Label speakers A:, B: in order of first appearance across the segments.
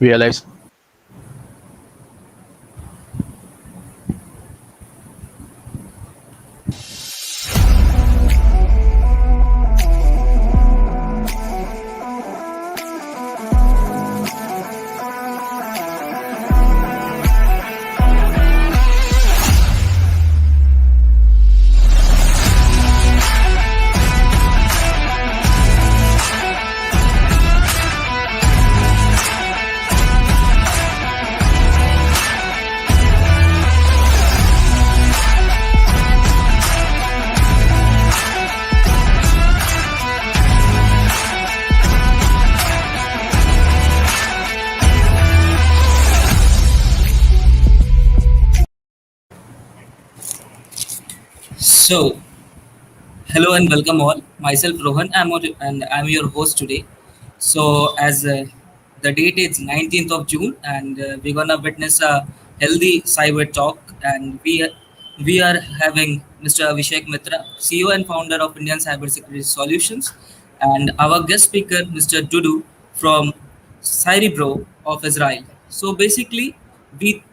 A: realize.
B: So, hello and welcome all. Myself Rohan, and I'm your host today. So, as the date is 19th of June, and we're gonna witness a healthy cyber talk, and we are having Mr. Abhishek Mitra, CEO and founder of Indian Cybersecurity Solutions, and our guest speaker, Mr. Dudu from Cyribro of Israel. So basically, we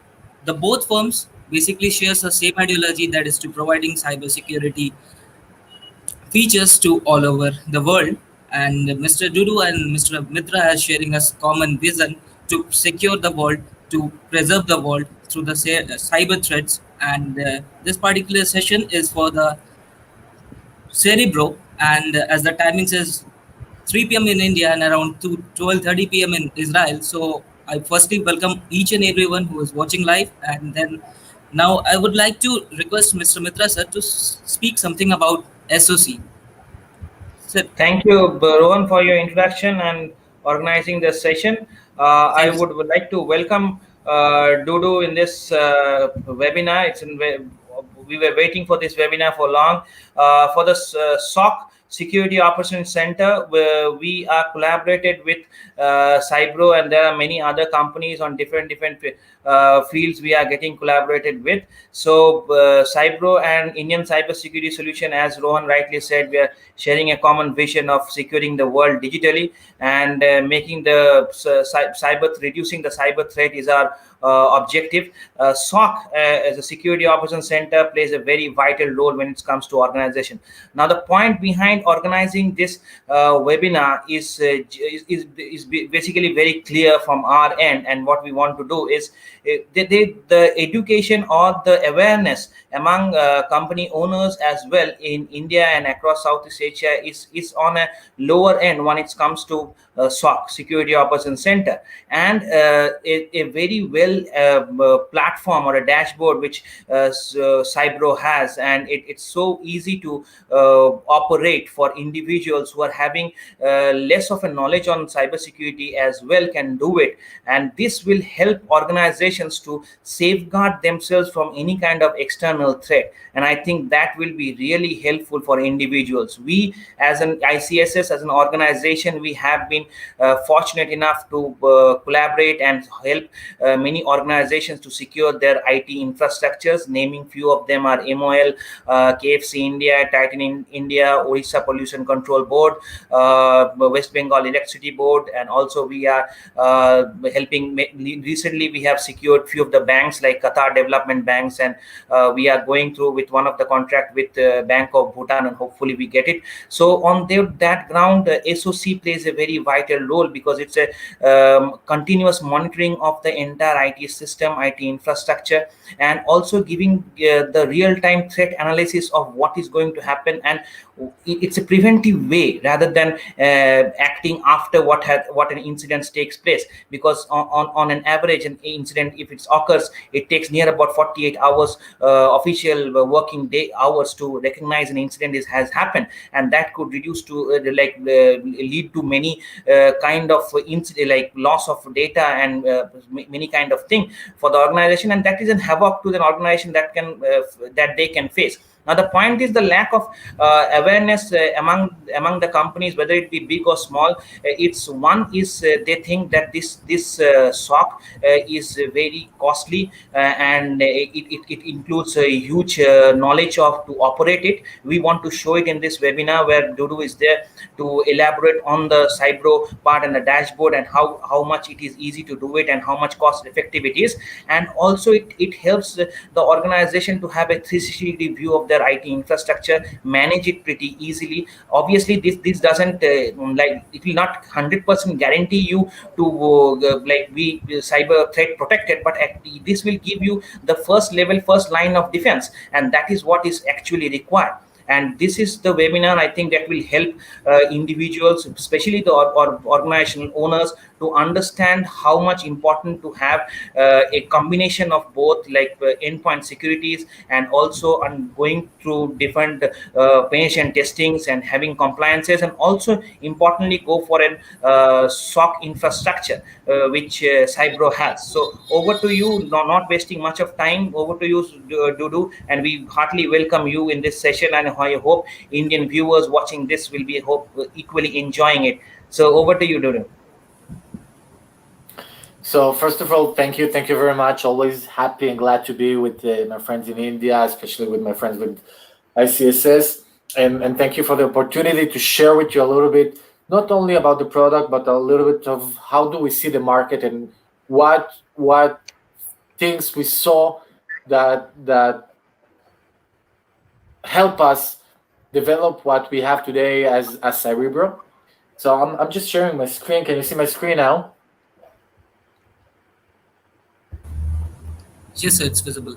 B: the both firms basically shares the same ideology, that is to providing cybersecurity features to all over the world. And Mr. Dudu and Mr. Mitra are sharing a common vision to secure the world, to preserve the world through the cyber threats. And this particular session is for the Cerebro. And as the timing says, 3 p.m. in India and around 12:30 p.m. in Israel. So I firstly welcome each and everyone who is watching live, and then now I would like to request Mr. Mitra sir to speak something about SOC. Sir,
C: Thank you, Rohan, for your introduction and organizing this session. I
B: thank you.
C: would like to welcome Dudu in this webinar. We were waiting for this webinar for long. For the SOC Security Operations Center, where we are collaborated with Cybro, and there are many other companies on different fields we are getting collaborated with. So Cybro and Indian Cybersecurity Solution, as Rohan rightly said, we are sharing a common vision of securing the world digitally, and making the reducing the cyber threat is our objective. SOC as a security operations center plays a very vital role when it comes to organization. Now, the point behind organizing this webinar is basically very clear from our end, and what we want to do is the education or the awareness among company owners as well in India and across Southeast Asia is on a lower end when it comes to SOC, Security Operations Center, and a very well platform or a dashboard which Cybro has, and it's so easy to operate for individuals who are having less of a knowledge on cybersecurity as well can do it, and this will help organizations to safeguard themselves from any kind of external threat. And I think that will be really helpful for individuals. We as an ICSS, as an organization, we have been fortunate enough to collaborate and help many organizations to secure their IT infrastructures. Naming few of them are MOL, KFC India, Titan in India, Orissa Pollution Control Board, West Bengal Electricity Board, and also we are helping. Recently, we have secured few of the banks like Qatar Development Banks, and we are going through with one of the contract with Bank of Bhutan, and hopefully we get it. So on that ground, SOC plays a very vital role because it's a continuous monitoring of the entire IT system, IT infrastructure, and also giving the real-time threat analysis of what is going to happen, and it's a preventive way rather than acting after what an incident takes place, because on an average an incident, if it occurs, it takes near about 48 hours official working day hours to recognize an incident has happened, and that could reduce to lead to many kind of incident like loss of data and many kind of thing for the organization, and that is a havoc to the organization that they can face. Now the point is the lack of awareness among the companies, whether it be big or small. It's one is they think that this SOC is very costly, and it includes a huge knowledge of to operate it. We want to show it in this webinar where Dudu is there to elaborate on the Cybro part and the dashboard, and how much it is easy to do it and how much cost effective it is. And also it helps the organization to have a 360 view of their IT infrastructure, manage it pretty easily. Obviously this doesn't like, it will not 100% guarantee you to like be cyber threat protected, but this will give you the first line of defense, and that is what is actually required. And this is the webinar, I think, that will help individuals, especially the organizational owners, to understand how much important to have a combination of both, like endpoint securities and also going through different penetration testings and having compliances, and also importantly go for an SOC infrastructure which Cybro has. So over to you, not wasting much of time. Over to you, Dudu, and we heartily welcome you in this session, and I hope Indian viewers watching this will be equally enjoying it. So over to you, Dudu.
A: So first of all, thank you very much. Always happy and glad to be with my friends in India, especially with my friends with ICSS, and thank you for the opportunity to share with you a little bit, not only about the product, but a little bit of how do we see the market and what things we saw that help us develop what we have today as Cerebro. So I'm just sharing my screen. Can you see my screen now?
B: Yes, sir, it's visible.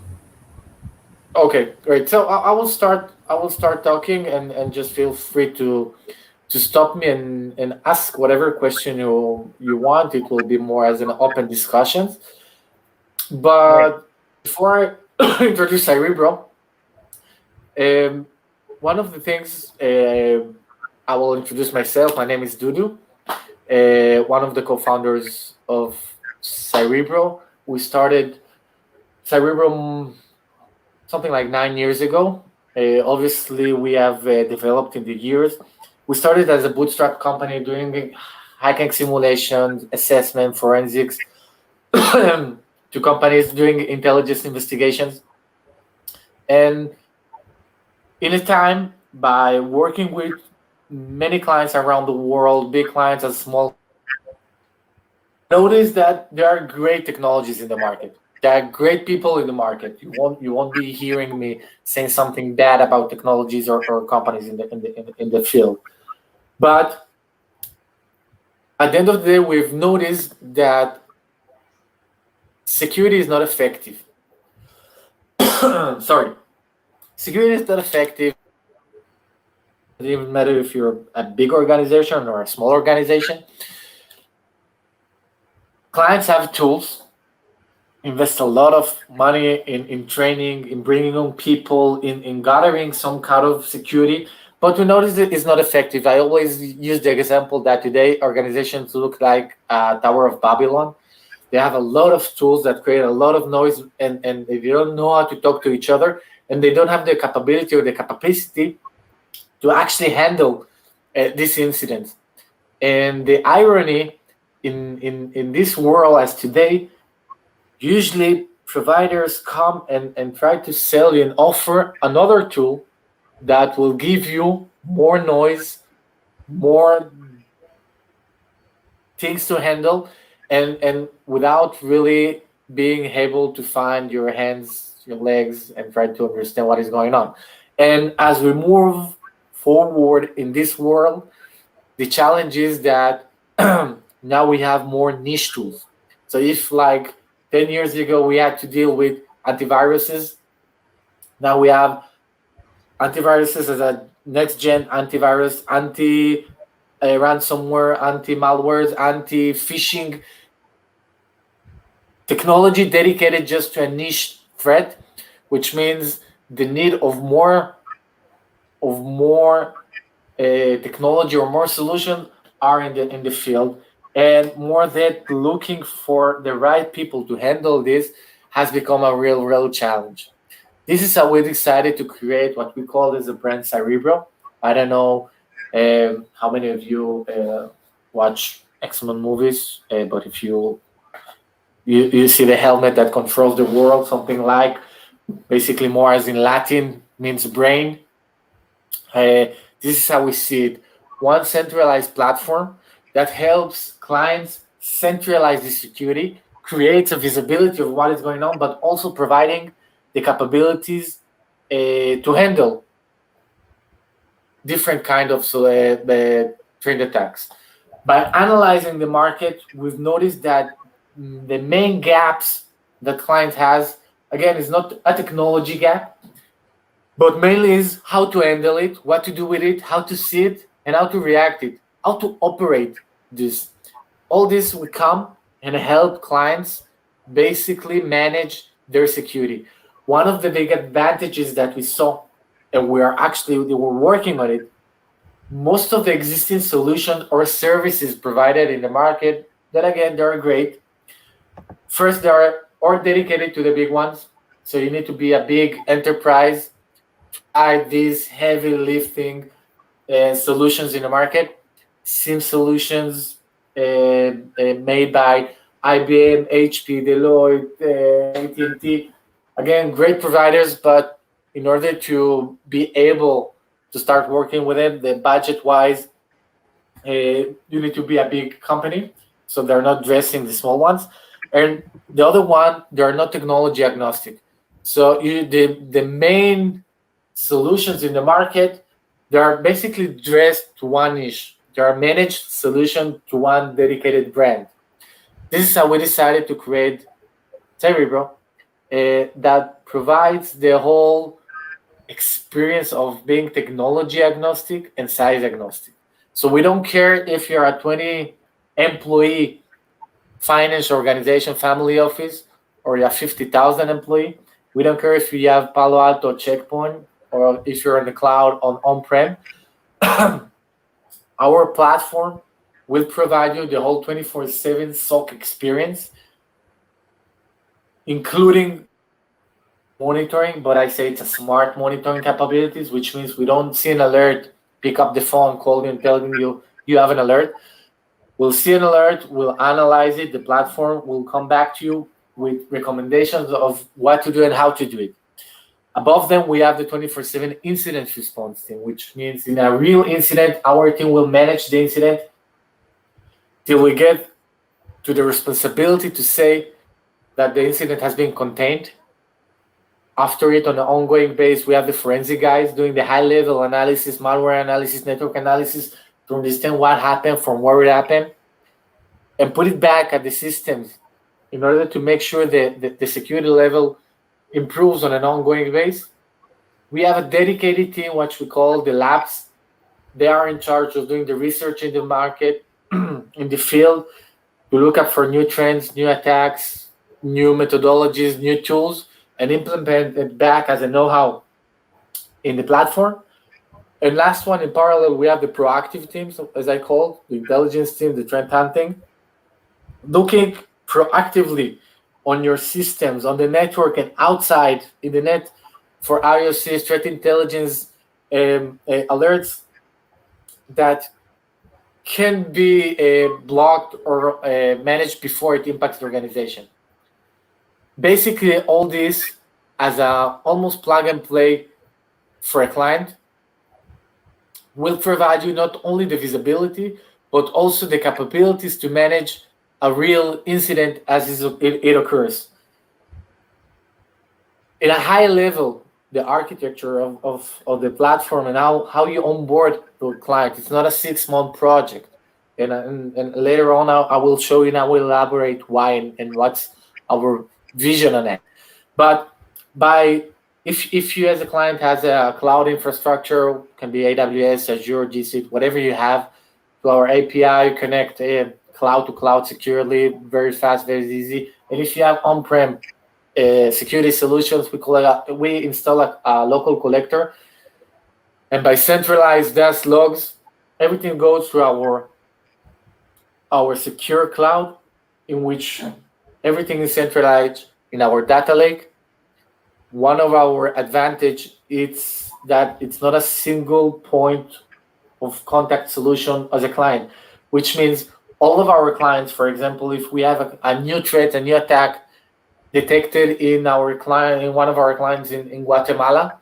A: Okay, great. So I will start talking, and just feel free to stop me and ask whatever question you want. It will be more as an open discussion. But
C: Right.
A: before I introduce Cerebro, one of the things, I will introduce myself. My name is Dudu, one of the co-founders of Cerebro. We started Cerebro something like 9 years ago. Obviously, we have developed in the years. We started as a bootstrap company doing hacking simulations, assessment, forensics to companies doing intelligence investigations. And in a time, by working with many clients around the world, big clients and small, notice that there are great technologies in the market. There are great people in the market. You won't be hearing me saying something bad about technologies or companies in the field. But at the end of the day, we've noticed that security is not effective. Sorry, security is not effective. It doesn't even matter if you're a big organization or a small organization. Clients have tools, invest a lot of money in training, in bringing on people, in gathering some kind of security, but we notice it is not effective. I always use the example that today organizations look like a Tower of Babylon. They have a lot of tools that create a lot of noise, and they don't know how to talk to each other, and they don't have the capability or the capacity to actually handle these incidents. And the irony in this world as today, usually providers come and try to sell you and offer another tool that will give you more noise, more things to handle, and without really being able to find your hands, your legs, and try to understand what is going on. And as we move forward in this world, the challenge is that now we have more niche tools. So if like 10 years ago we had to deal with antiviruses, now we have antiviruses as a next-gen antivirus, anti-ransomware, anti-malwares, anti-phishing technology dedicated just to a niche threat, which means the need of more technology or more solutions are in the field, and more that looking for the right people to handle this has become a real challenge. This is how we decided to create what we call as a brand Cerebro. I don't know how many of you watch X-Men movies, but if you see the helmet that controls the world, something like, basically more as in Latin means brain. This is how we see it. One centralized platform that helps clients centralize the security, creates a visibility of what is going on, but also providing the capabilities to handle different kind of trade attacks. By analyzing the market, we've noticed that the main gaps that client has, again, is not a technology gap, but mainly is how to handle it, what to do with it, how to see it, and how to react it, how to operate this. All this will come and help clients basically manage their security. One of the big advantages that we saw, and we're working on it, most of the existing solutions or services provided in the market, that again, they're great. First, they are all dedicated to the big ones. So you need to be a big enterprise to buy these heavy lifting solutions in the market. SIM solutions made by IBM, HP, Deloitte, AT&T. Again, great providers, but in order to be able to start working with it, the budget-wise, you need to be a big company. So they're not dressing the small ones. And the other one, they're not technology agnostic. So the main solutions in the market, they are basically dressed to one niche. They are managed solution to one dedicated brand. This is how we decided to create Cerebro that provides the whole experience of being technology agnostic and size agnostic. So we don't care if you're a 20 employee finance organization, family office, or you're a 50,000 employee. We don't care if you have Palo Alto Checkpoint or if you're in the cloud on-prem. Our platform will provide you the whole 24/7 SOC experience, including monitoring, but I say it's a smart monitoring capabilities, which means we don't see an alert, pick up the phone, call you and telling you have an alert. We'll see an alert, we'll analyze it, the platform will come back to you with recommendations of what to do and how to do it. Above them, we have the 24/7 incident response team, which means in a real incident, our team will manage the incident till we get to the responsibility to say that the incident has been contained. After it, on an ongoing basis, we have the forensic guys doing the high-level analysis, malware analysis, network analysis to understand what happened, from where it happened, and put it back at the systems in order to make sure that the security level improves on an ongoing basis. We have a dedicated team, which we call the labs. They are in charge of doing the research in the market, in the field, to look up for new trends, new attacks, new methodologies, new tools, and implement it back as a know-how in the platform. And last one, in parallel, we have the proactive teams, as I call the intelligence team, the trend hunting, looking proactively on your systems, on the network and outside in the net for IOC, threat intelligence alerts that can be blocked or managed before it impacts the organization. Basically, all this as a almost plug and play for a client will provide you not only the visibility, but also the capabilities to manage a real incident as it occurs. At a high level, the architecture of the platform and how you onboard the client, it's not a 6-month project. And later on, I will show you and I will elaborate why and what's our vision on it. But if you as a client has a cloud infrastructure, can be AWS, Azure, G Suite, whatever you have, to our API, connect cloud to cloud securely, very fast, very easy. And if you have on-prem security solutions, we install a local collector, and by centralized DAS logs, everything goes through our secure cloud, in which everything is centralized in our data lake. one of our advantage is that it's not a single point of contact solution as a client, which means all of our clients, for example, if we have a new threat, a new attack detected in one of our clients in Guatemala,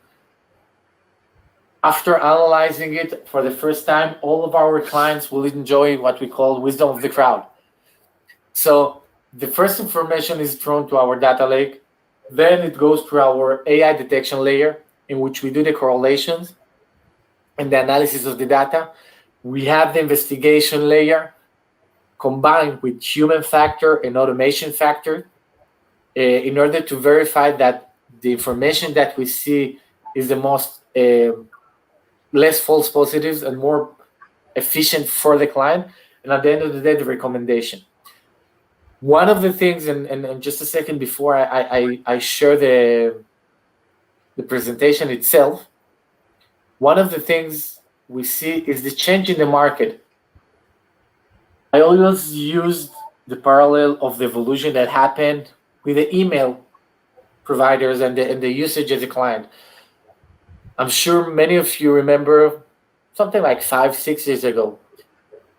A: after analyzing it for the first time, all of our clients will enjoy what we call wisdom of the crowd. So the first information is thrown to our data lake, then it goes through our AI detection layer, in which we do the correlations and the analysis of the data. We have the investigation layer combined with human factor and automation factor in order to verify that the information that we see is the most less false positives and more efficient for the client. And at the end of the day, the recommendation. One of the things, and just a second before I share the presentation itself, one of the things we see is the change in the market. I always used the parallel of the evolution that happened with the email providers and the usage as a client. I'm sure many of you remember something like 5-6 years ago.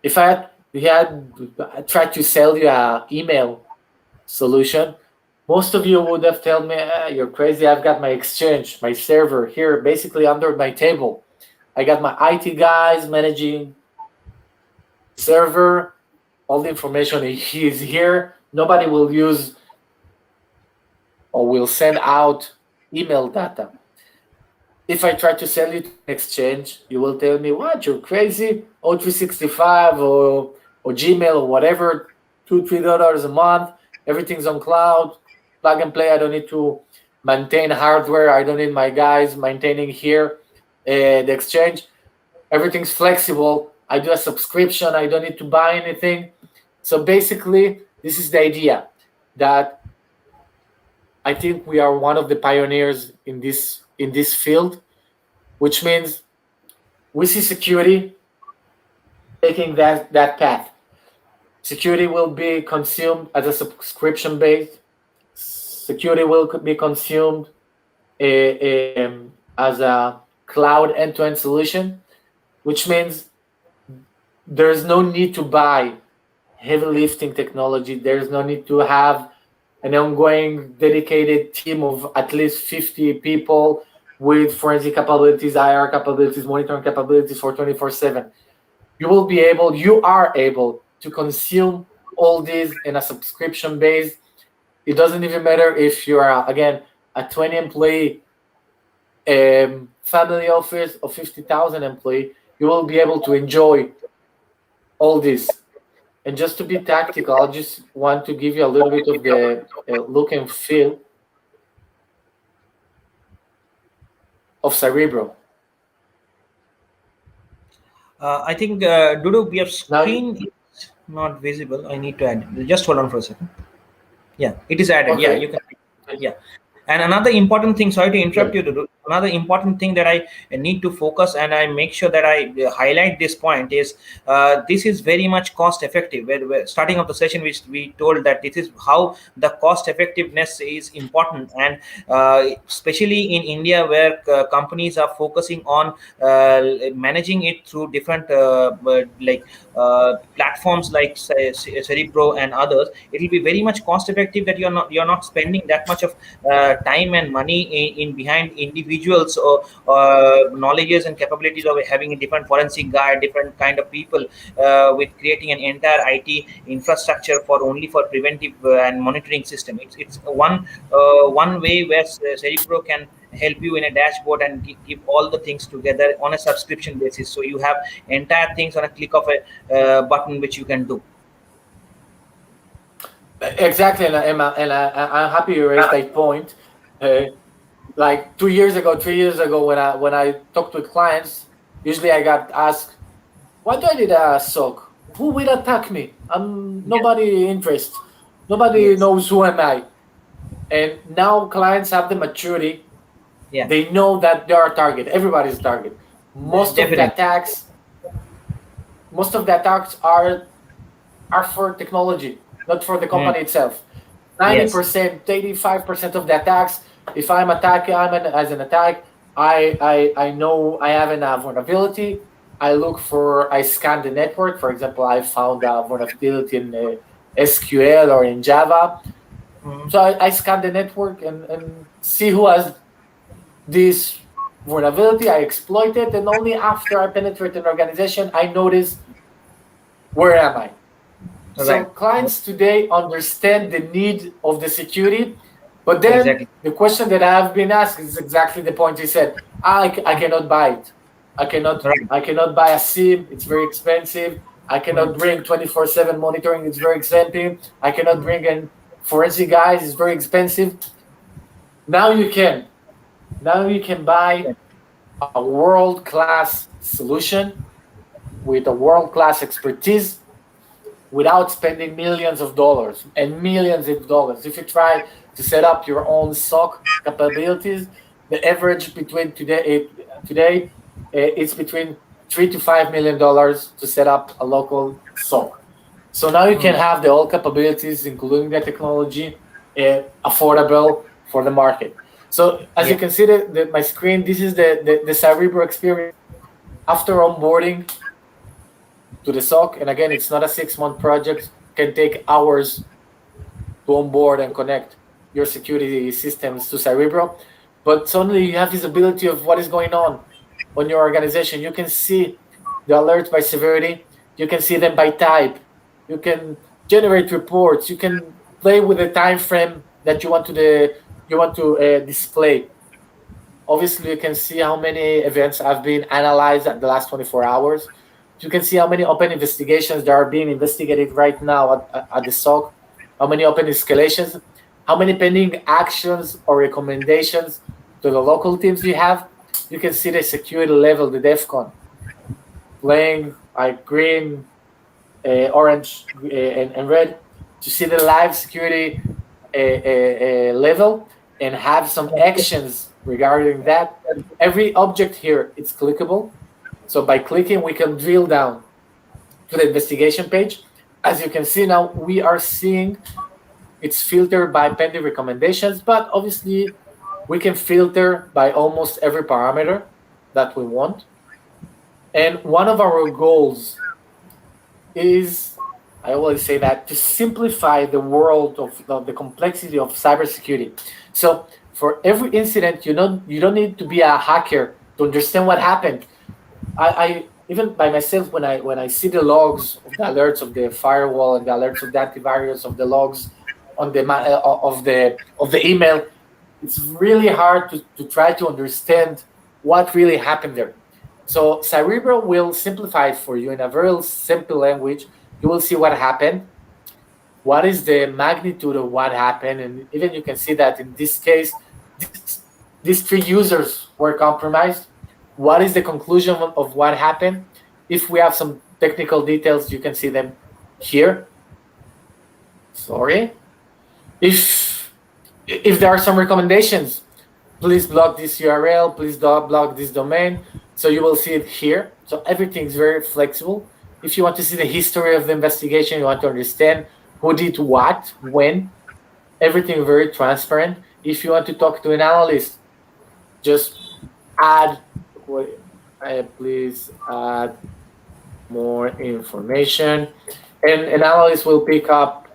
A: If I had tried to sell you an email solution, most of you would have told me, you're crazy, I've got my Exchange, my server here, basically under my table. I got my IT guys managing server, all the information is here. Nobody will use or will send out email data. If I try to sell you to Exchange, you will tell me, what, you're crazy? O365 or Gmail or whatever, $2-3 a month, everything's on cloud, plug and play. I don't need to maintain hardware. I don't need my guys maintaining here the Exchange. Everything's flexible. I do a subscription. I don't need to buy anything. So basically, this is the idea that I think we are one of the pioneers in this field, which means we see security taking that path. Security will be consumed as a subscription base. Security will be consumed as a cloud end-to-end solution, which means there's no need to buy heavy lifting technology. There's no need to have an ongoing dedicated team of at least 50 people with forensic capabilities, IR capabilities, monitoring capabilities for 24/7. You are able to consume all these in a subscription base. It doesn't even matter if you are, again, a 20 employee family office of 50,000 employee, you will be able to enjoy all this. And just to be tactical, I just want to give you a little bit of the look and feel of Cerebro.
C: I think Dudu, your screen is not visible. I need to add. Just hold on for a second. Yeah, it is added.
A: Okay.
C: Yeah, you can. Yeah. And another important thing, sorry to interrupt you, Dudu. Another important thing that I need to focus and I make sure that I highlight this point is this is very much cost effective. We're starting of the session, we told that this is how the cost effectiveness is important, and especially in India where companies are focusing on managing it through different platforms like Cerebro and others. It will be very much cost effective that you're not spending that much of time and money in behind individuals or knowledges and capabilities of having a different forensic guy, different kind of people with creating an entire IT infrastructure for preventive and monitoring system. It's one way where Cerebro can help you in a dashboard and give all the things together on a subscription basis. So you have entire things on a click of a button which you can do.
A: Exactly, and I'm happy you raised that point. Like 3 years ago, when I talked with clients, usually I got asked, "Why do I need a SOC? Who will attack me? Nobody interested. Nobody knows who am I." And now clients have the maturity.
C: Yeah.
A: They know that they are a target. Everybody's a target. Most of the attacks are for technology, not for the company itself. 90%, 85% of the attacks If I'm attacking, as an attack, I know I have a vulnerability. I scan the network. For example, I found a vulnerability in SQL or in Java. So I scan the network and see who has this vulnerability. I exploit it, and only after I penetrate an organization, I notice where am I. So clients today understand the need of the security, but then
C: Exactly.
A: the question that I have been asked is exactly the point you said. I cannot buy it. I cannot buy a SIM. It's very expensive. I cannot bring 24/7 monitoring. It's very expensive. I cannot bring in forensic guys. It's very expensive. Now you can. Now you can buy a world-class solution with a world-class expertise without spending millions of dollars and millions of dollars. If you try to set up your own SOC capabilities, the average between today it's between $3 to $5 million to set up a local SOC. So now you can have the all capabilities, including the technology, affordable for the market. So as you can see my screen, this is the Cerebro experience after onboarding to the SOC. And again, it's not a 6-month project. It can take hours to onboard and connect your security systems to Cerebro. But suddenly you have visibility of what is going on your organization. You can see the alerts by severity. You can see them by type. You can generate reports. You can play with the time frame that you want to display. Obviously, you can see how many events have been analyzed at the last 24 hours. You can see how many open investigations that are being investigated right now at the SOC, how many open escalations, how many pending actions or recommendations to the local teams you have. You can see the security level, the DEFCON, playing like green, orange, and red, to see the live security level and have some actions regarding that. Every object here, it's clickable. So by clicking, we can drill down to the investigation page. As you can see now, we are seeing it's filtered by pending recommendations, but obviously we can filter by almost every parameter that we want. And one of our goals is, I always say that, to simplify the world of the complexity of cybersecurity. So for every incident, you don't need to be a hacker to understand what happened. I even by myself, when I see the logs of the alerts of the firewall and the alerts of the antivirus, of the logs on the of the email, it's really hard to try to understand what really happened there. So Cerebro will simplify it for you in a very simple language. You will see what happened, what is the magnitude of what happened, and even you can see that in this case, these 3 users were compromised. What is the conclusion of what happened? If we have some technical details, you can see them here. Sorry. If there are some recommendations, please block this URL, please block this domain. So you will see it here. So everything is very flexible. If you want to see the history of the investigation, you want to understand who did what, when, everything very transparent. If you want to talk to an analyst, just please add more information, and an analyst will pick up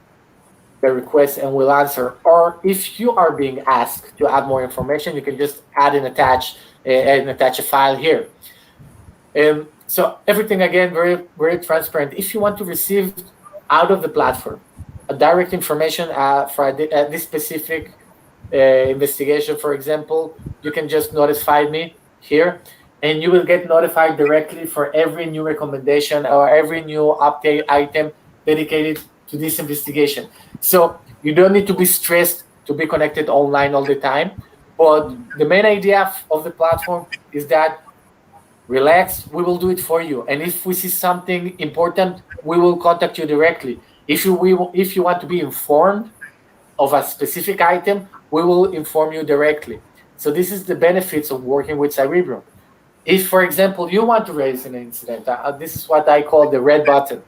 A: the request and will answer. Or if you are being asked to add more information, you can just add and attach a file here. So everything, again, very, very transparent. If you want to receive out of the platform a direct information for this specific investigation, for example, you can just notify me here, and you will get notified directly for every new recommendation or every new update item dedicated to this investigation. So you don't need to be stressed to be connected online all the time. But the main idea of the platform is that relax, we will do it for you. And if we see something important, we will contact you directly. If you want to be informed of a specific item, we will inform you directly. So this is the benefits of working with Cerebro. If, for example, you want to raise an incident, this is what I call the red button.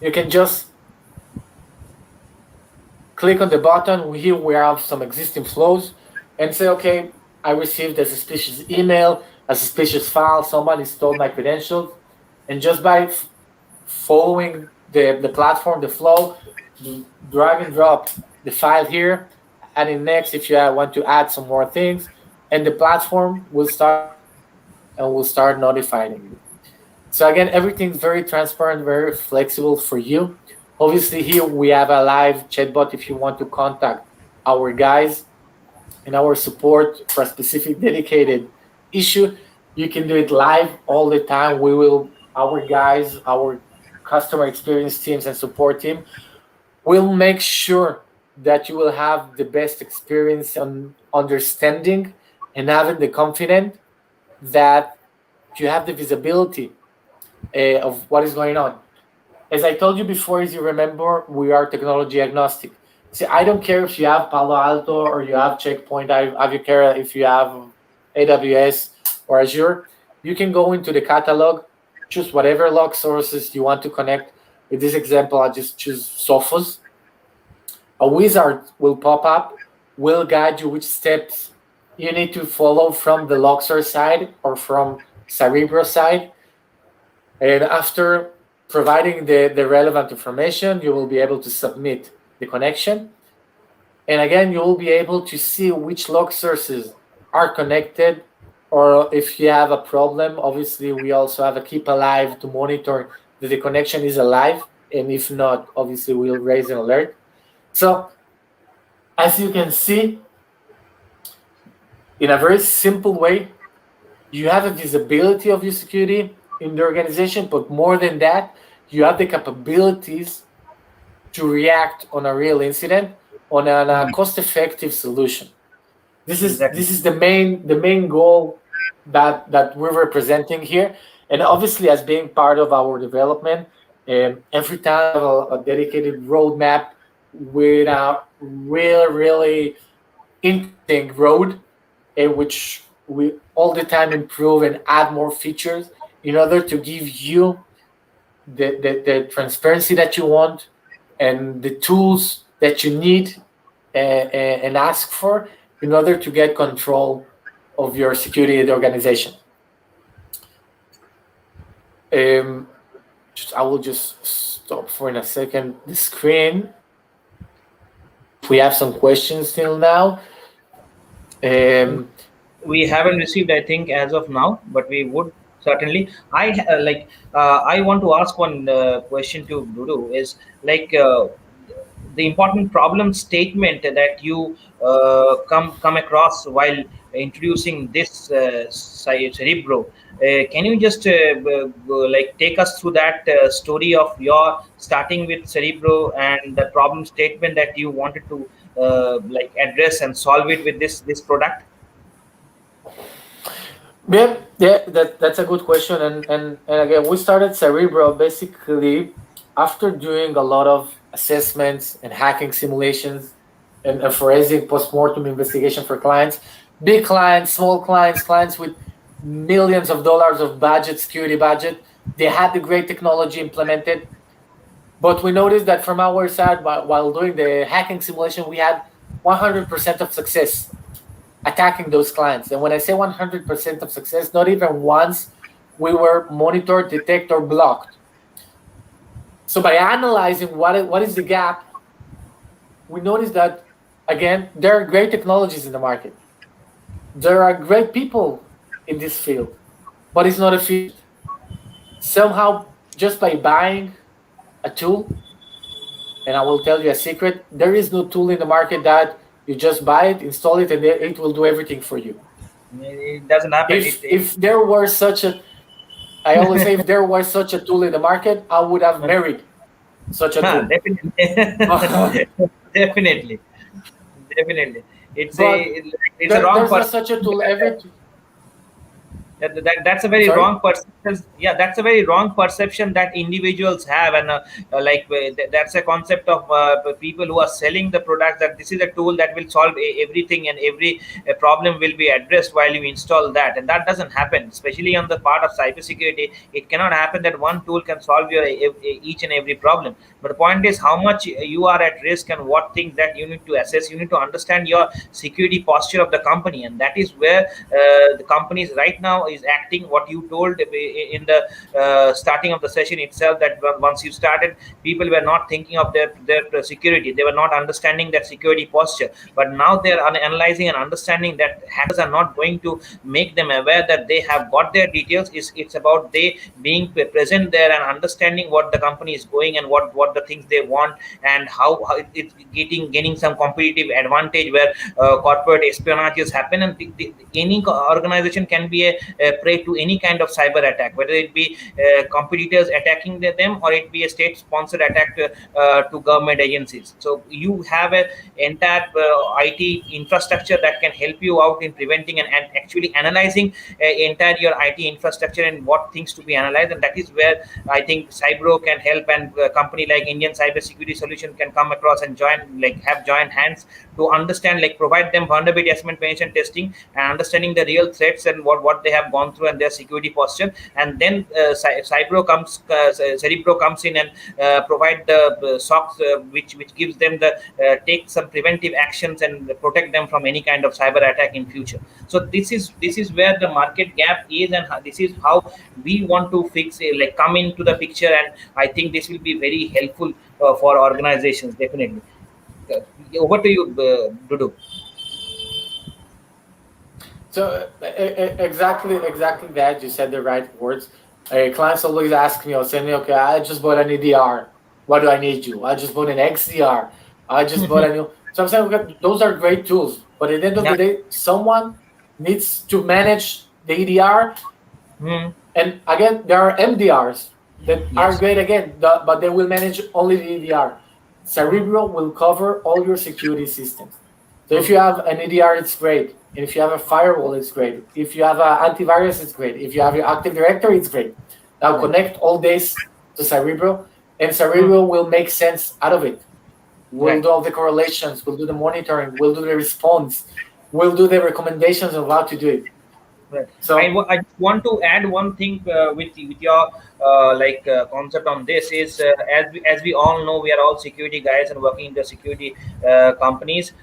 A: You can just click on the button. Here we have some existing flows and say, okay, I received a suspicious email, a suspicious file, somebody stole my credentials. And just by following the platform, the flow, drag and drop the file here, and in next, if you want to add some more things, and the platform will start and will start notifying you. So again, everything's very transparent, very flexible for you. Obviously, here we have a live chatbot if you want to contact our guys and our support for a specific dedicated issue. You can do it live all the time. Our guys, our customer experience teams and support team will make sure that you will have the best experience on understanding and having the confidence that you have the visibility of what is going on. As I told you before, as you remember, we are technology agnostic. See, I don't care if you have Palo Alto or you have Checkpoint. I don't care if you have AWS or Azure. You can go into the catalog, choose whatever log sources you want to connect. In this example, I just choose Sophos. A wizard will pop up, will guide you which steps you need to follow from the log source side or from Cerebro side. And after providing the relevant information, you will be able to submit the connection. And again, you will be able to see which log sources are connected, or if you have a problem. Obviously, we also have a keep alive to monitor that the connection is alive. And if not, obviously, we'll raise an alert. So as you can see, in a very simple way, you have a visibility of your security in the organization, but more than that, you have the capabilities to react on a real incident on a cost-effective solution. This is the main goal that we're representing here, and obviously as being part of our development, every time a dedicated roadmap with a really interesting road in which we all the time improve and add more features in order to give you the transparency that you want and the tools that you need and ask for in order to get control of your security of the organization. I will just stop for a second the screen. We have some questions till now.
C: We haven't received, I think, as of now, but we would certainly. I want to ask one question to Dudu is the important problem statement that you come across while introducing this Cerebro. Can you just take us through that story of your starting with Cerebro and the problem statement that you wanted to address and solve it with this product?
A: Yeah, that's a good question. And again, we started Cerebro basically after doing a lot of assessments and hacking simulations and forensic post-mortem investigation for clients, big clients, small clients, clients with millions of dollars of budget, security budget. They had the great technology implemented, but we noticed that from our side, while doing the hacking simulation, we had 100% of success attacking those clients. And when I say 100% of success, not even once we were monitored, detected, or blocked. So by analyzing what is the gap, we noticed that, again, there are great technologies in the market. There are great people in this field, but it's not efficient. Somehow, just by buying a tool, and I will tell you a secret, there is no tool in the market that you just buy it, install it, and it will do everything for you.
C: It doesn't happen.
A: If there were such a, I always say, if there was such a tool in the market, I would have married such a tool.
C: Definitely. It's a wrong.
A: There's such a tool.
C: That's a very
A: Sorry?
C: wrong perception. Yeah, that's a very wrong perception that individuals have, and that's a concept of people who are selling the product, that this is a tool that will solve everything and every problem will be addressed while you install that, and that doesn't happen. Especially on the part of cybersecurity, it cannot happen that one tool can solve your each and every problem. But the point is how much you are at risk and what things that you need to assess. You need to understand your security posture of the company, and that is where the companies right now is acting. What you told in the starting of the session itself, that once you started, people were not thinking of their security. They were not understanding that security posture, but now they're analyzing and understanding that hackers are not going to make them aware that they have got their details. It's about they being present there and understanding what the company is going and what the things they want, and how it's gaining some competitive advantage where corporate espionages happen. And any organization can be a prey to any kind of cyber attack, whether it be competitors attacking them or it be a state sponsored attack to government agencies. So you have a entire IT infrastructure that can help you out in preventing and actually analyzing entire your IT infrastructure and what things to be analyzed. And that is where I think Cybro can help, and a company like Indian Cybersecurity Solution can come across and have joined hands to understand, provide them vulnerability assessment, penetration testing, and understanding the real threats and what they have gone through and their security posture. And then Cerebro comes in and provide the SOC, which gives them the take some preventive actions and protect them from any kind of cyber attack in future. So this is where the market gap is, and this is how we want to fix it, come into the picture. And I think this will be very helpful for organizations, definitely. Over to you, Dudu.
A: So exactly that. You said the right words. Clients always ask me or say me, okay, I just bought an EDR. What do I need you? I just bought an XDR. I just bought a new. So I'm saying, okay, those are great tools, but at the end of the day, someone needs to manage the EDR. And again, there are MDRs that are great again, but they will manage only the EDR. Cerebro will cover all your security systems. So if you have an EDR, it's great. If you have a firewall, it's great. If you have an antivirus, it's great. If you have your Active Directory, it's great. Now connect all this to Cerebro, and Cerebro will make sense out of it. We'll do all the correlations. We'll do the monitoring. We'll do the response. We'll do the recommendations of how to do it.
C: Right. So I want to add one thing with your concept on this is as we all know, we are all security guys and working in the security companies.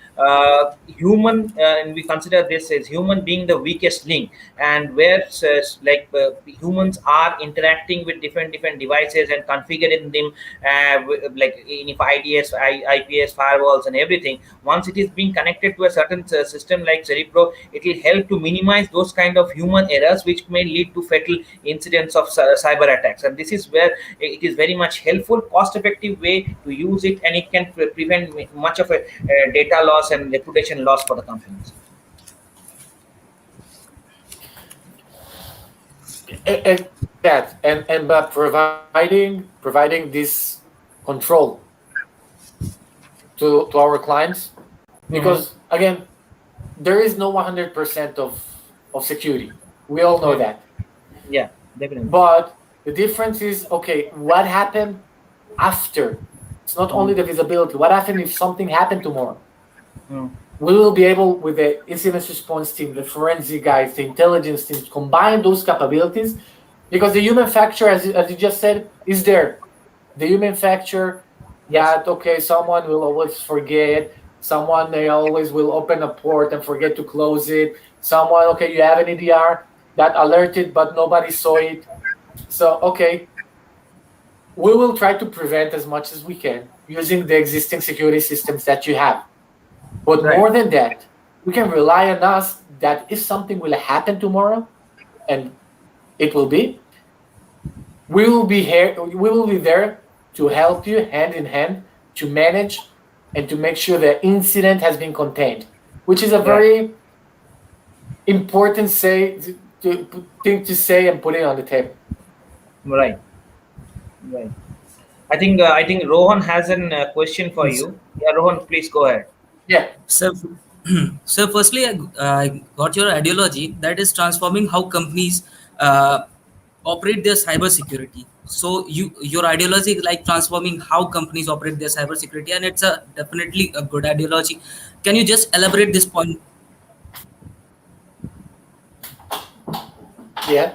C: Human and we consider this as human being the weakest link, and where humans are interacting with different devices and configuring them in IDS, IPS firewalls and everything. Once it is being connected to a certain system like Cerebro, it will help to minimize those kind of human errors which may lead to fatal incidents of cyber attacks. And this is where it is very much helpful, cost effective way to use it, and it can prevent much of a data loss and reputation loss for the companies.
A: And but providing this control to our clients, because again, there is no 100% of security. We all know that.
C: Yeah, definitely.
A: But the difference is, okay, what happened after? It's not only the visibility. What happened if something happened tomorrow? We will be able, with the incident response team, the forensic guys, the intelligence team, to combine those capabilities, because the human factor, as you just said, is there. The human factor, okay, someone will always forget. Someone, they always will open a port and forget to close it. Someone, okay, you have an EDR that alerted, but nobody saw it. So, okay, we will try to prevent as much as we can using the existing security systems that you have. But more than that, we can rely on us that if something will happen tomorrow, and it will be, we will be here. We will be there to help you hand in hand to manage and to make sure the incident has been contained, which is a very important thing to say and put it on the table.
C: Right. I think Rohan has a question for you. Yeah, Rohan, please go ahead.
A: Yeah.
B: So firstly, I got your ideology that is transforming how companies operate their cyber security. So your ideology is like transforming how companies operate their cyber security, and it's definitely a good ideology. Can you just elaborate this point?
A: Yeah.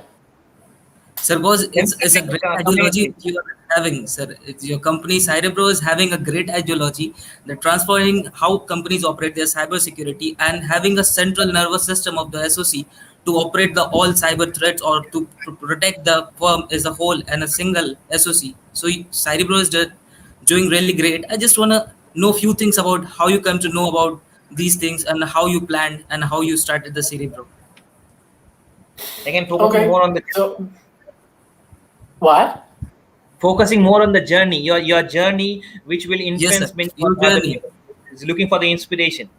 B: Sir, because
C: Can
B: it's a
C: you
B: great
C: come in,
B: ideology
C: please?
B: you are having, sir. Your company Cyberbro is having a great ideology, the transforming how companies operate their cyber security and having a central nervous system of the SOC to operate the all cyber threats or to protect the firm as a whole and a single SOC. So Cyberbro is doing really great. I just wanna know a few things about how you come to know about these things and how you planned and how you started the Cerebro.
C: Again, focusing
A: Okay.
C: more on the
A: So what?
C: focusing more on the journey, your journey, which will
B: Yes, sir.
C: influence many
B: Your
C: other
B: journey.
C: people. Is looking for the inspiration.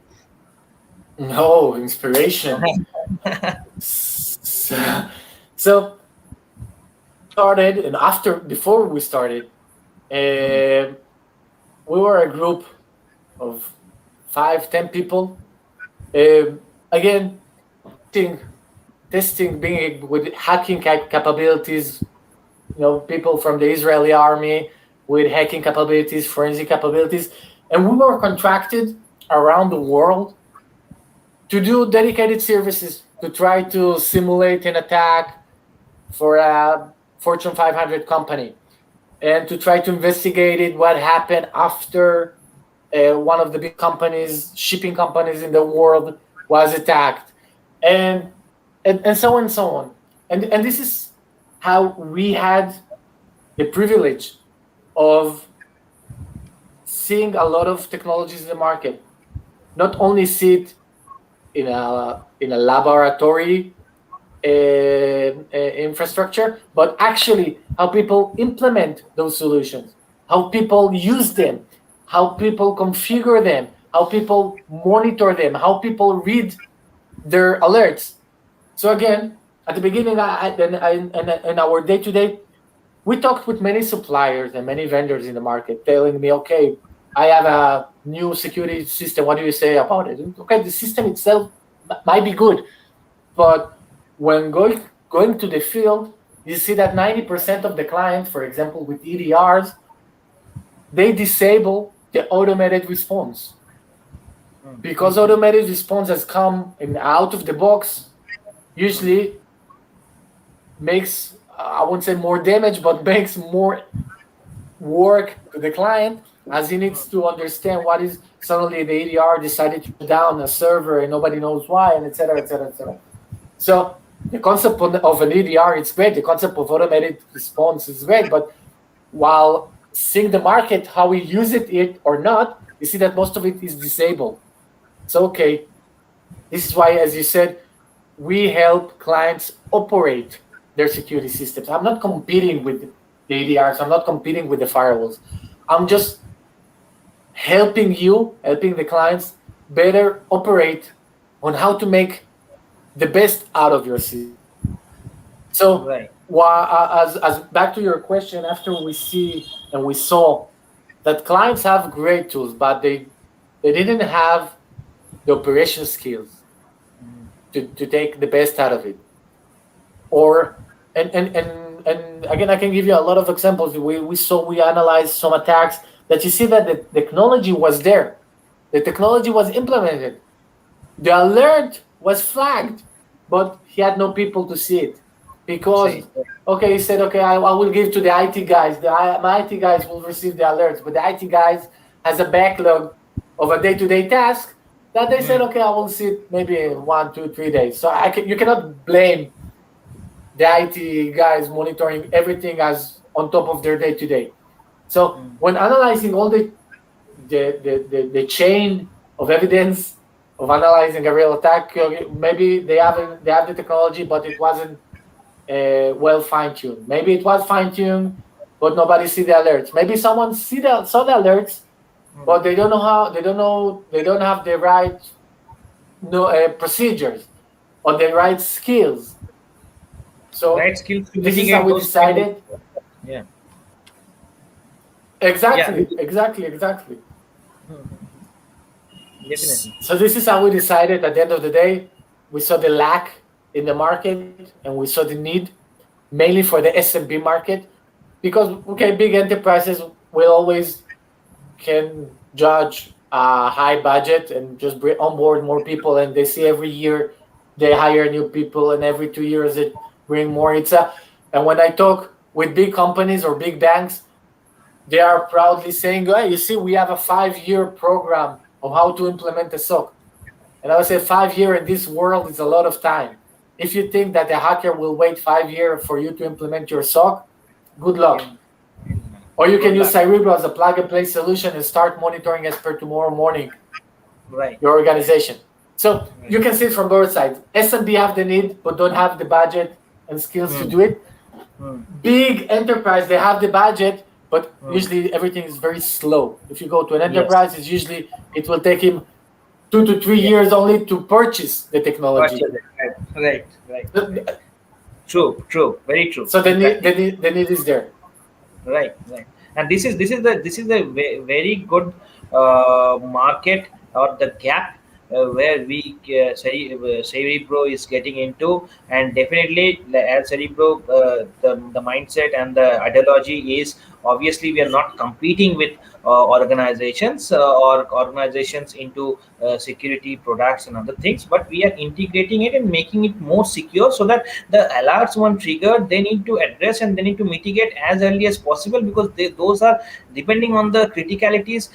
A: No, inspiration. So, so started, and before we started, we were a group of 5, 10 people. Again, testing, being with hacking capabilities. People from the Israeli army with hacking capabilities, forensic capabilities, and we were contracted around the world to do dedicated services to try to simulate an attack for a Fortune 500 company and to try to investigate it, what happened after one of the big companies, shipping companies in the world, was attacked, and so on and so on. And this is how we had the privilege of seeing a lot of technologies in the market. Not only see it in a laboratory infrastructure, but actually how people implement those solutions, how people use them, how people configure them, how people monitor them, how people read their alerts. So again, at the beginning, in our day-to-day, we talked with many suppliers and many vendors in the market telling me, okay, I have a new security system. What do you say about it? Okay, the system itself might be good, but when going to the field, you see that 90% of the clients, for example, with EDRs, they disable the automated response. Because automated response has come in out of the box, usually makes, I won't say more damage, but makes more work to the client, as he needs to understand what is suddenly the EDR decided to shut down a server and nobody knows why, and etc., etc., etc. So the concept of an EDR is great. The concept of automated response is great, but while seeing the market, how we use it or not, you see that most of it is disabled. So okay, this is why, as you said, we help clients operate their security systems. I'm not competing with the EDRs. I'm not competing with the firewalls. I'm just helping the clients better operate on how to make the best out of your system. So,
C: Right.
A: as back to your question, after we saw that clients have great tools, but they didn't have the operation skills to take the best out of it. Or and again, I can give you a lot of examples. We analyzed some attacks that you see that the technology was there, the technology was implemented, the alert was flagged, but he had no people to see it because okay, he said, okay, I will give to the IT guys. My IT guys will receive the alerts, but the IT guys has a backlog of a day-to-day task that they said, okay, I will see it maybe in 1, 2, 3 days. So you cannot blame the IT guys monitoring everything as on top of their day-to-day. So when analyzing all the chain of evidence of analyzing a real attack, maybe they have the technology, but it wasn't well fine-tuned. Maybe it was fine-tuned, but nobody see the alerts. Maybe someone saw the alerts, but they don't know how. They don't have the right procedures or the right skills. So
C: Right skills to
A: this is
C: mitigate
A: how we
C: those kind
A: decided.
C: of, yeah.
A: Exactly.
C: Definitely.
A: So this is how we decided. At the end of the day, we saw the lack in the market and we saw the need mainly for the SMB market, because okay, big enterprises will always can judge a high budget and just bring onboard more people, and they see every year they hire new people, and every 2 years they bring more. It's And when I talk with big companies or big banks, they are proudly saying, "Hey, you see, we have a 5-year program of how to implement a SOC." And I would say 5 years in this world is a lot of time. If you think that a hacker will wait 5 years for you to implement your SOC, good luck. Or you can use Cerebro as a plug-and-play solution and start monitoring as per tomorrow morning your organization. So you can see it from both sides. SMB have the need, but don't have the budget and skills to do it. Big enterprise, they have the budget, but usually everything is very slow. If you go to an enterprise, it's usually, it will take him 2 to 3 years only to purchase the technology.
C: Right. True, very true.
A: So the need is there.
C: Right. And this is the very good market, or the gap where we Cerebro is getting into. And definitely, as Cerebro, the mindset and the ideology is, obviously we are not competing with organizations or organizations into security products and other things, but we are integrating it and making it more secure, so that the alerts when triggered, they need to address and they need to mitigate as early as possible, because those are depending on the criticalities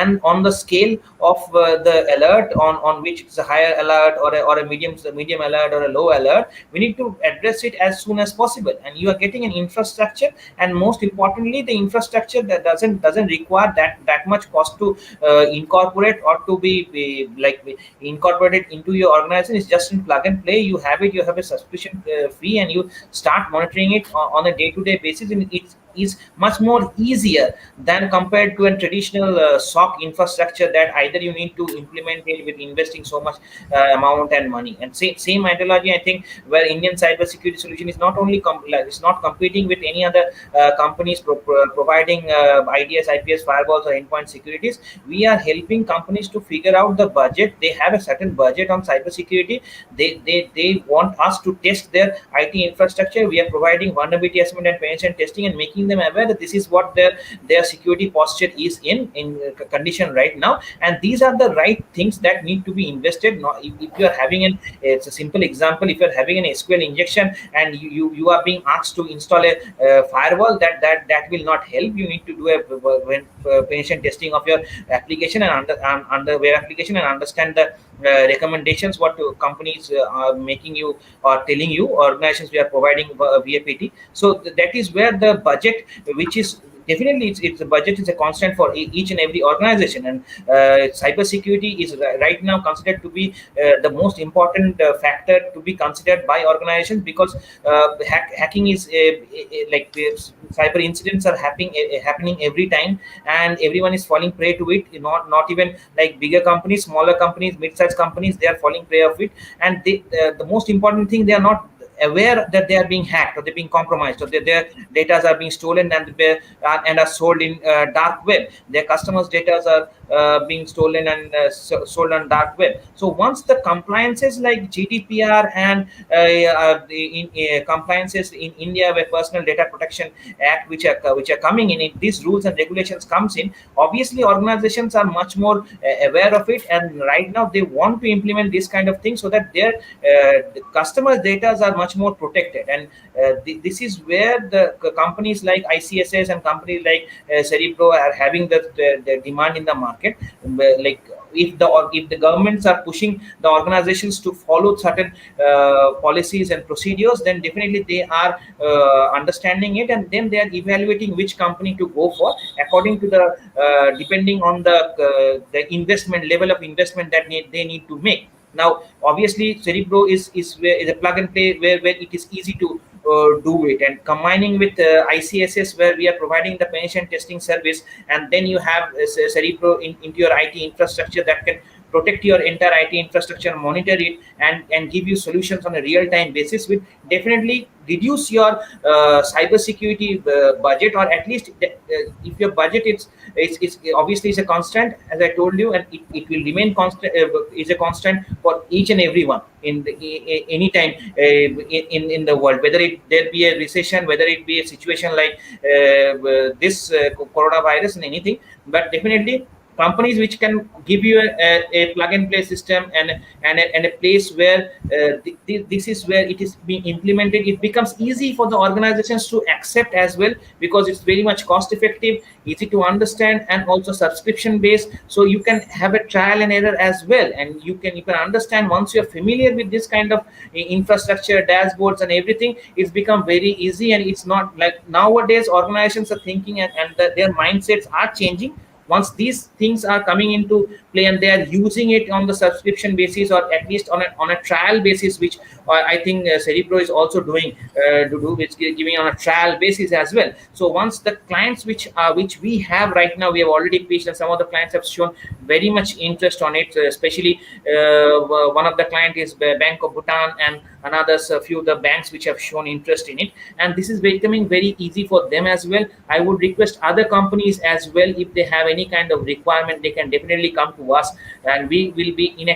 C: and on the scale of the alert, on which it's a higher alert or a medium alert or a low alert. We need to address it as soon as possible, and you are getting an infrastructure, and most importantly, the infrastructure that doesn't require that much cost to incorporate or to be incorporated into your organization. It's just in plug and play. You have it, you have a subscription fee, and you start monitoring it on a day-to-day basis, and it is much more easier than compared to a traditional SOC infrastructure that either you need to implement it with investing so much amount and money. And same ideology, I think, where Indian cybersecurity solution is not only it's not competing with any other companies providing IDS, IPS firewalls or endpoint securities. We are helping companies to figure out the budget. They have a certain budget on cybersecurity. They want us to test their IT infrastructure. We are providing vulnerability assessment and penetration testing, and making them aware that this is what their security posture is in condition right now, and these are the right things that need to be invested. Not if you are having it's a simple example. If you are having an SQL injection and you are being asked to install a firewall, that will not help. You need to do a penetration testing of your application and under web application, and understand the recommendations what companies are making you or telling you. Organizations, we are providing VAPT. So that is where the budget, which is definitely it's the budget is a constant for each and every organization, and cybersecurity is right now considered to be the most important factor to be considered by organizations, because hacking is like cyber incidents are happening every time, and everyone is falling prey to it. Not even like bigger companies, smaller companies, mid-sized companies, they are falling prey of it. And the most important thing, they are not aware that they are being hacked or they're being compromised, or their data are being stolen and are sold in dark web. Their customers' data are being stolen and sold on dark web. So once the compliances like GDPR and compliances in India, where Personal Data Protection Act, which are coming in, these rules and regulations comes in, obviously organizations are much more aware of it, and right now they want to implement this kind of thing, so that their customers' data are much more protected. And this is where the companies like ICSS and companies like Cerebro are having the demand in the market. Like if the governments are pushing the organizations to follow certain policies and procedures, then definitely they are understanding it, and then they are evaluating which company to go for according to the depending on the investment level of investment that they need to make. Now, obviously, Cerebro is a plug and play where it is easy to do it, and combining with ICSS, where we are providing the penetration testing service, and then you have Cerebro into your IT infrastructure that can protect your entire IT infrastructure, monitor it, and give you solutions on a real-time basis, will definitely reduce your cybersecurity budget, or at least if your budget is obviously is a constant, as I told you, and it will remain constant, is a constant for each and everyone in any time in the world, whether there be a recession, whether it be a situation like this coronavirus and anything. But definitely companies which can give you a plug and play system, and a place where this is where it is being implemented, it becomes easy for the organizations to accept as well, because it's very much cost effective, easy to understand, and also subscription based. So you can have a trial and error as well, and you can understand once you're familiar with this kind of infrastructure, dashboards and everything. It's become very easy, and it's not like nowadays organizations are thinking, and their mindsets are changing once these things are coming into play, and they are using it on the subscription basis, or at least on a trial basis, which I think Cerebro is also doing, which giving on a trial basis as well. So once the clients which we have right now, we have already pitched, and some of the clients have shown very much interest on it, especially one of the client is Bank of Bhutan, and another a few of the banks which have shown interest in it, and this is becoming very easy for them as well. I would request other companies as well, if they have any kind of requirement, they can definitely come to us, and we will be in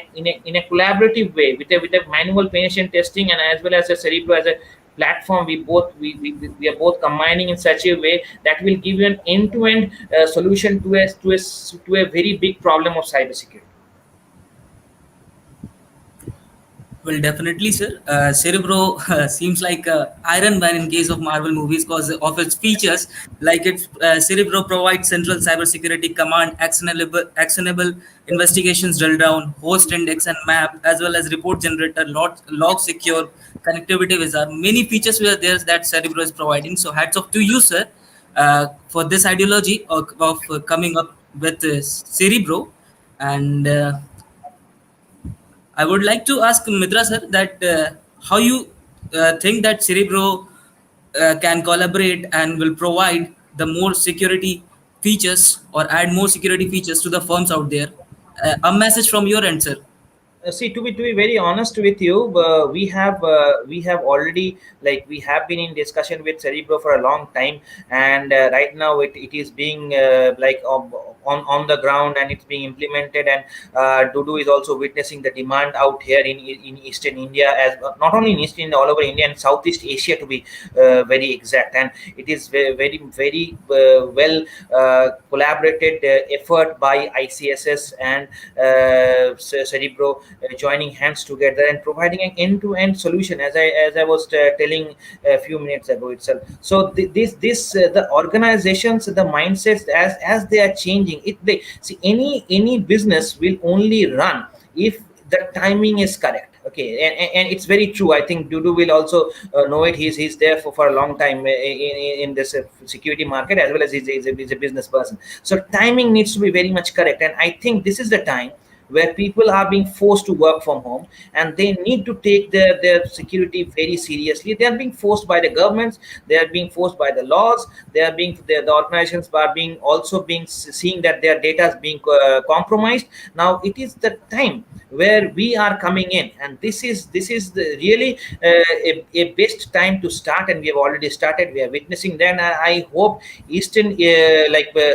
C: a collaborative way with a manual penetration testing, and as well as a Cerebro as a platform. We are both combining in such a way that will give you an end-to-end solution to a very big problem of cybersecurity.
B: Well, definitely, sir. Cerebro seems like Iron Man in case of Marvel movies because of its features. Like Cerebro provides central cybersecurity command, actionable investigations drill down, host index and map, as well as report generator, log secure, connectivity wizard. Many features were there that Cerebro is providing. So hats off to you, sir, for this ideology of coming up with Cerebro. And I would like to ask Mitra sir that how you think that Cerebro can collaborate and will provide the more security features or add more security features to the firms out there. A message from your end, sir.
C: See, to be very honest with you, we have already, like, we have been in discussion with Cerebro for a long time, and right now it is being on the ground, and it's being implemented, and Dudu is also witnessing the demand out here in Eastern India, as not only in Eastern India, all over India and Southeast Asia, to be very exact. And it is very well collaborated effort by ICSS and Cerebro, joining hands together and providing an end-to-end solution, as I was telling a few minutes ago itself. So the organizations, the mindsets, as they are changing, they see, any business will only run if the timing is correct. Okay, and it's very true. I think Dudu will also know it. He's there for a long time in this security market, as well as he's a business person. So timing needs to be very much correct, and I think this is the time where people are being forced to work from home, and they need to take their security very seriously. They are being forced by the governments, they are being forced by the laws, the organizations are being also being seeing that their data is being compromised. Now it is the time where we are coming in, and this is really a best time to start, and we have already started. We are witnessing that, and I hope Eastern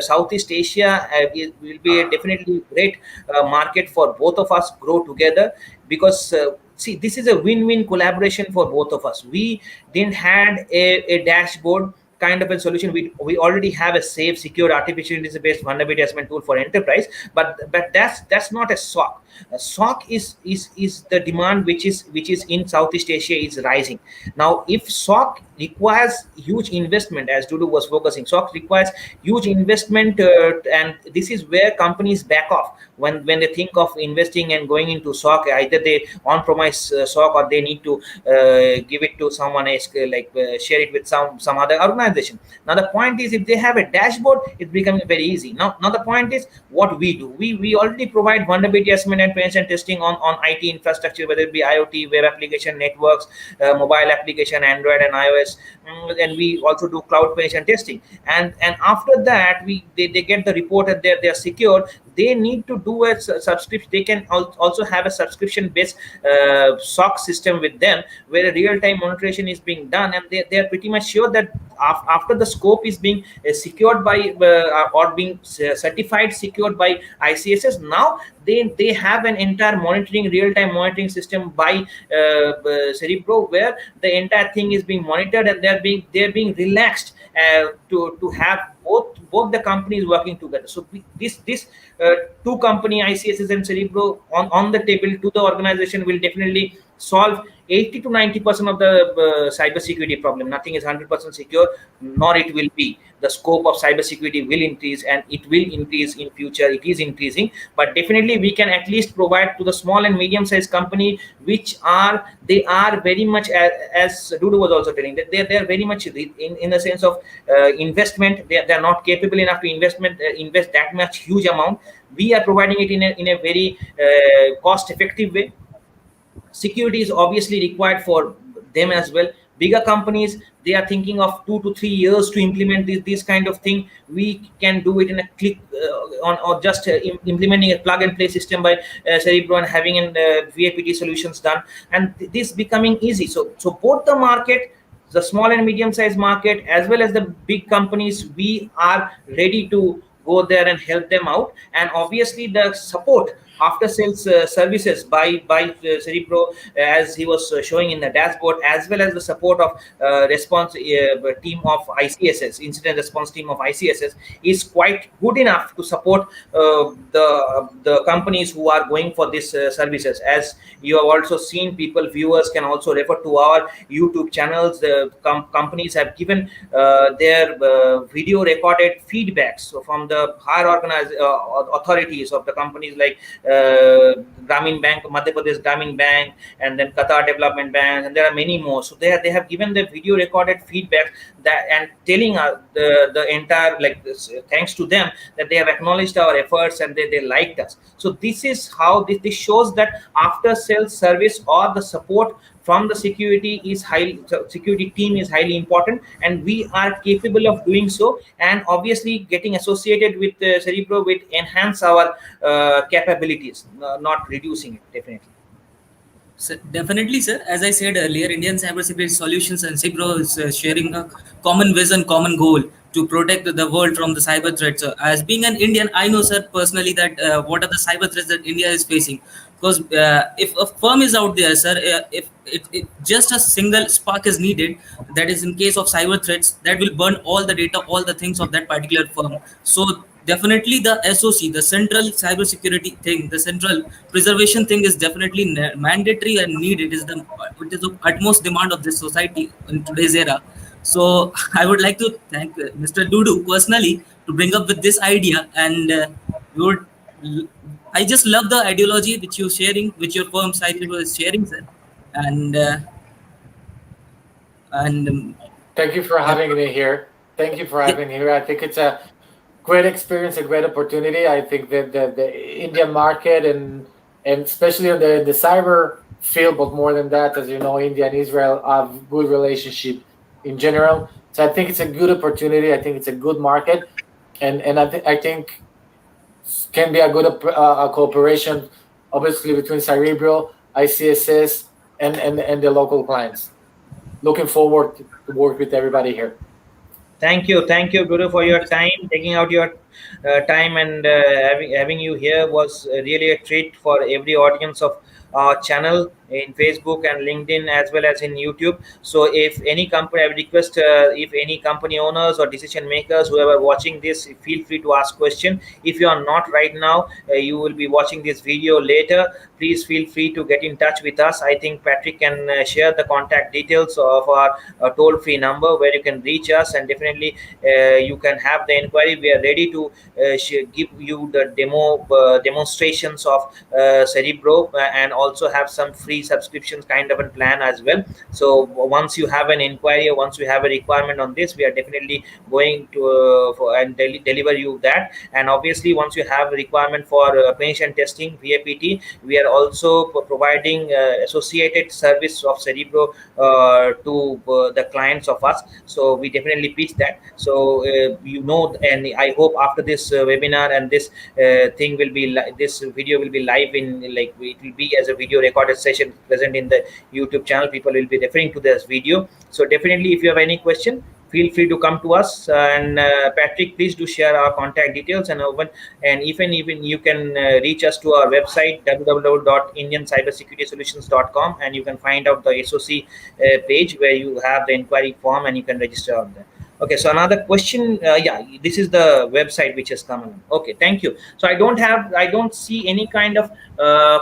C: Southeast Asia will be a definitely great market for both of us grow together, because see, this is a win-win collaboration for both of us. We didn't had a dashboard kind of a solution. We already have a safe, secure, artificial intelligence based vulnerability assessment tool for enterprise, but that's not a SOC. A SOC is the demand which is in Southeast Asia is rising. Now if SOC requires huge investment, as Dudu was focusing, SOC requires huge investment, and this is where companies back off when they think of investing and going into SOC. Either they on-premise SOC, or they need to give it to someone else, share it with some other organization. Now the point is, if they have a dashboard, it's becoming very easy. Now the point is, what we do, we already provide vulnerability assessment and penetration testing on IT infrastructure, whether it be IoT, web application, networks, mobile application, Android and iOS, and we also do cloud penetration testing. And after that, they get the report that they're secured. They need to do a subscription. They can also have a subscription based SOC system with them, where a real-time monitoring is being done, and they are pretty much sure that after the scope is being secured by or being certified secured by ICSS, now they have an entire monitoring, real-time monitoring system by Cerebro, where the entire thing is being monitored, and they're being relaxed to have both the companies working together. So this two company, ICSS and Cerebro, on the table to the organization, will definitely solve 80 to 90% of the cybersecurity problem. Nothing is 100% secure, nor it will be. The scope of cybersecurity will increase, and it will increase in future. It is increasing, but definitely we can at least provide to the small and medium-sized company, which they are very much, as Dudu was also telling, that they are very much in the sense of investment. They are not capable enough to invest that much huge amount. We are providing it in a very cost-effective way. Security is obviously required for them as well. Bigger companies, they are thinking of 2 to 3 years to implement this kind of thing. We can do it in a click, or just implementing a plug and play system by Cerebro, and having an VAPT solutions done, and this becoming easy. So both the market, the small and medium sized market, as well as the big companies, we are ready to go there and help them out. And obviously the support after sales services by Cerebro, as he was showing in the dashboard, as well as the support of response team of ICSS, incident response team of ICSS, is quite good enough to support the companies who are going for these services. As you have also seen, viewers can also refer to our YouTube channels. The companies have given their video recorded feedbacks, so from the higher organized authorities of the companies like Grameen Bank, Madhya Pradesh Grameen Bank, and then Qatar Development Bank, and there are many more. So they have given the video recorded feedback that, and telling us the entire, like, thanks to them, that they have acknowledged our efforts and they liked us. So this is how this shows that after sales service or the support from the security team is highly important, and we are capable of doing so. And obviously getting associated with Cerebro will enhance our capabilities, not reducing it, definitely.
B: So definitely, sir. As I said earlier, Indian Cybersecurity Solutions and Cibro is sharing a common vision, common goal to protect the world from the cyber threats. As being an Indian, I know, sir, personally, that what are the cyber threats that India is facing. Because if a firm is out there, sir, if just a single spark is needed, that is in case of cyber threats, that will burn all the data, all the things of that particular firm. So definitely the SOC, the central cybersecurity thing, the central preservation thing is definitely mandatory and needed. It is the utmost demand of this society in today's era. So I would like to thank Mr. Dudu personally to bring up with this idea, and I just love the ideology which you're sharing, which your firm Cyber is sharing, sir. And
A: thank you for having me here. Thank you for having me here. I think it's a great experience, a great opportunity. I think that the Indian market and especially on the cyber field, but more than that, as you know, India and Israel have good relationship in general. So I think it's a good opportunity. I think it's a good market, and I think can be a good cooperation, obviously, between Cerebro, ICSS, and the local clients. Looking forward to work with everybody here.
C: Thank you, Guru, for your time. Taking out your time and having you here was really a treat for every audience of our channel in Facebook and LinkedIn, as well as in YouTube. So if any company, I would request if any company owners or decision makers, whoever watching this, feel free to ask question. If you are not right now, you will be watching this video later, please feel free to get in touch with us. I think Patrick can share the contact details of our toll-free number where you can reach us, and definitely you can have the inquiry. We are ready to give you the demonstrations of Cerebro, and also have some free subscriptions kind of a plan as well. So once you have an inquiry, or once you have a requirement on this, we are definitely going to deliver you that. And obviously once you have a requirement for penetration testing, VAPT, we are also providing associated service of Cerebro to the clients of us. So we definitely pitch that. So and I hope after this webinar and this thing will be this video will be live in, like, it will be as a video recorded session present in the YouTube channel. People will be referring to this video. So definitely, if you have any question, feel free to come to us. And Patrick, please do share our contact details, and even you can reach us to our website www.indiancybersecurity.solutions.com, and you can find out the SOC page where you have the inquiry form and you can register on there. Okay, so another question. Yeah, this is the website which has come along. Okay, thank you. So I don't see any kind of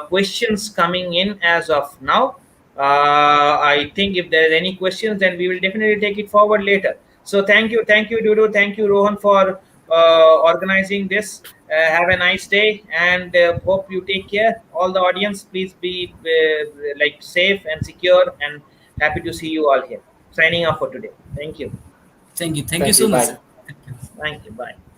C: questions coming in as of now. I think if there are any questions, then we will definitely take it forward later. So thank you, Dudu, thank you, Rohan, for organizing this. Have a nice day, and hope you take care. All the audience, please be like safe and secure, and happy to see you all here. Signing off for today. Thank you.
B: Thank you so much.
A: Bye.
B: Thank you.
C: Thank you. Bye.